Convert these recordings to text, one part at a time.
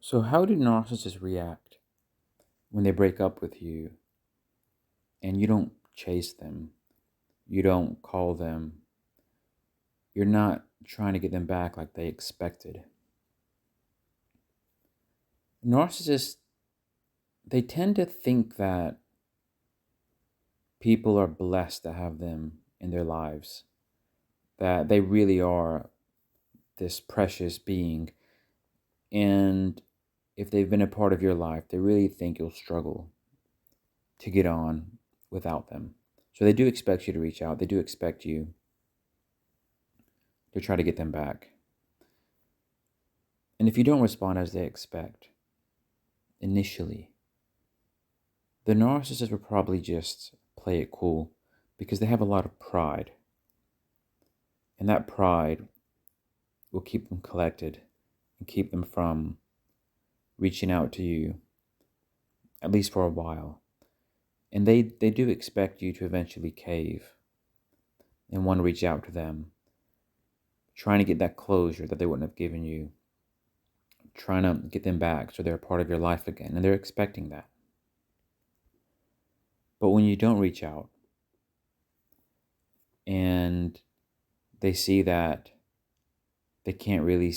So, how do narcissists react when they break up with you and you don't chase them? You don't call them. You're not trying to get them back like they expected. Narcissists, they tend to think that people are blessed to have them in their lives, that they really are this precious being. And if they've been a part of your life, they really think you'll struggle to get on without them. So they do expect you to reach out. They do expect you to try to get them back. And if you don't respond as they expect initially, the narcissist will probably just play it cool because they have a lot of pride. And that pride will keep them collected and keep them from reaching out to you, at least for a while. And they do expect you to eventually cave and want to reach out to them, trying to get that closure that they wouldn't have given you, trying to get them back so they're a part of your life again. And they're expecting that. But when you don't reach out and they see that they can't really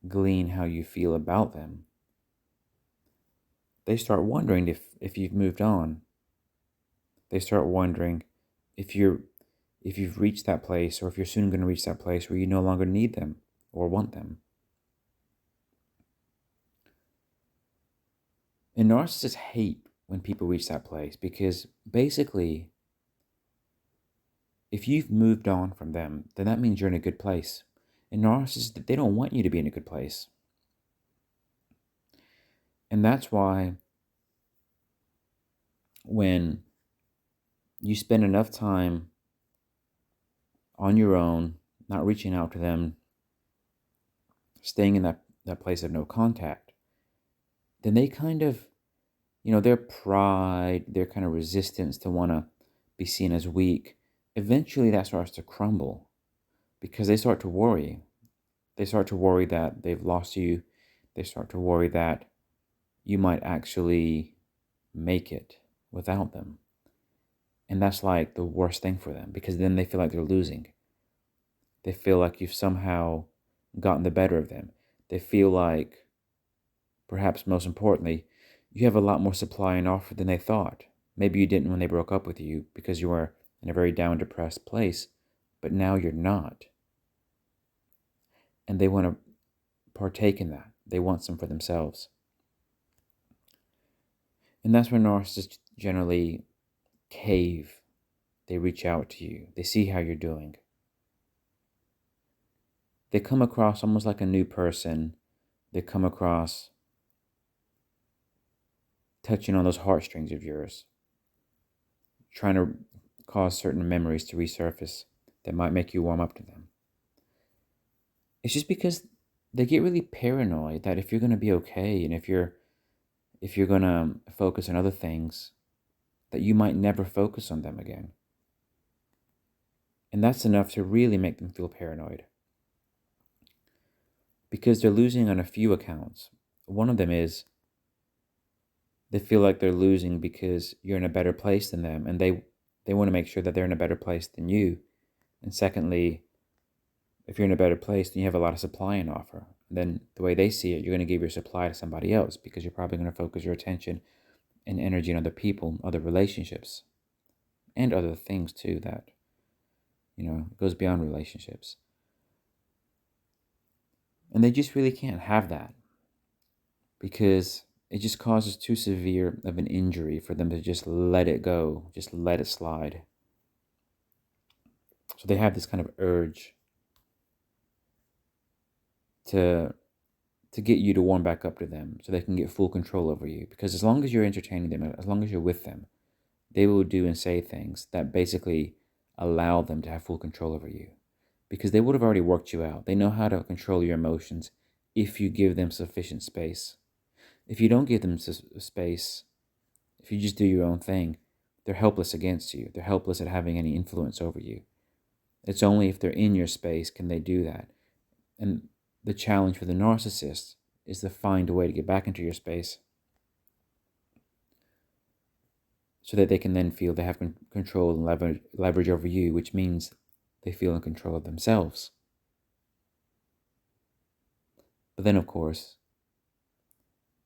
glean how you feel about them, they start wondering if you've moved on. They start wondering if you've reached that place, or if you're soon going to reach that place where you no longer need them or want them. And narcissists hate when people reach that place because basically, if you've moved on from them, then that means you're in a good place. And narcissists, they don't want you to be in a good place. And that's why when you spend enough time on your own, not reaching out to them, staying in that place of no contact, then they kind of, their pride, their kind of resistance to want to be seen as weak, eventually that starts to crumble because they start to worry. They start to worry that they've lost you. They start to worry that you might actually make it without them. And that's like the worst thing for them because then they feel like they're losing. They feel like you've somehow gotten the better of them. They feel like, perhaps most importantly, you have a lot more supply and offer than they thought. Maybe you didn't when they broke up with you because you were in a very down, depressed place, but now you're not. And they want to partake in that. They want some for themselves. And that's where narcissists generally cave. They reach out to you. They see how you're doing. They come across almost like a new person. They come across touching on those heartstrings of yours, trying to cause certain memories to resurface that might make you warm up to them. It's just because they get really paranoid that if you're going to be okay and if you're going to focus on other things, that you might never focus on them again. And that's enough to really make them feel paranoid. Because they're losing on a few accounts. One of them is they feel like they're losing because you're in a better place than them, and they want to make sure that they're in a better place than you. And secondly, if you're in a better place, then you have a lot of supply and offer. Then the way they see it, you're going to give your supply to somebody else because you're probably going to focus your attention and energy on other people, other relationships, and other things too that, goes beyond relationships. And they just really can't have that because it just causes too severe of an injury for them to just let it go, just let it slide. So they have this kind of urge to get you to warm back up to them so they can get full control over you. Because as long as you're entertaining them, as long as you're with them, they will do and say things that basically allow them to have full control over you. Because they would have already worked you out. They know how to control your emotions if you give them sufficient space. If you don't give them space, if you just do your own thing, they're helpless against you. They're helpless at having any influence over you. It's only if they're in your space can they do that. And the challenge for the narcissist is to find a way to get back into your space so that they can then feel they have control and leverage over you, which means they feel in control of themselves. But then, of course,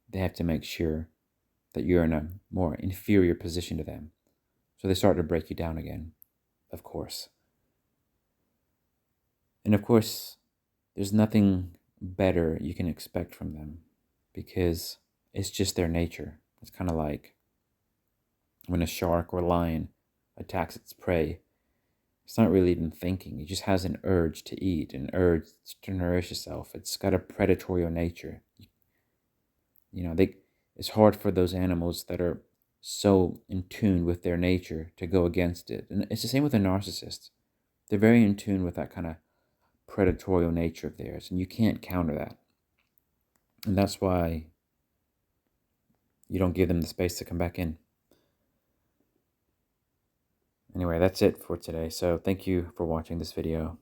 they have to make sure that you're in a more inferior position to them. So they start to break you down again, of course. And of course, there's nothing better you can expect from them because it's just their nature. It's kind of like when a shark or a lion attacks its prey. It's not really even thinking. It just has an urge to eat, an urge to nourish itself. It's got a predatory nature. It's hard for those animals that are so in tune with their nature to go against it. And it's the same with a narcissist. They're very in tune with that kind of predatory nature of theirs, and you can't counter that. And that's why you don't give them the space to come back in. Anyway, that's it for today. So thank you for watching this video.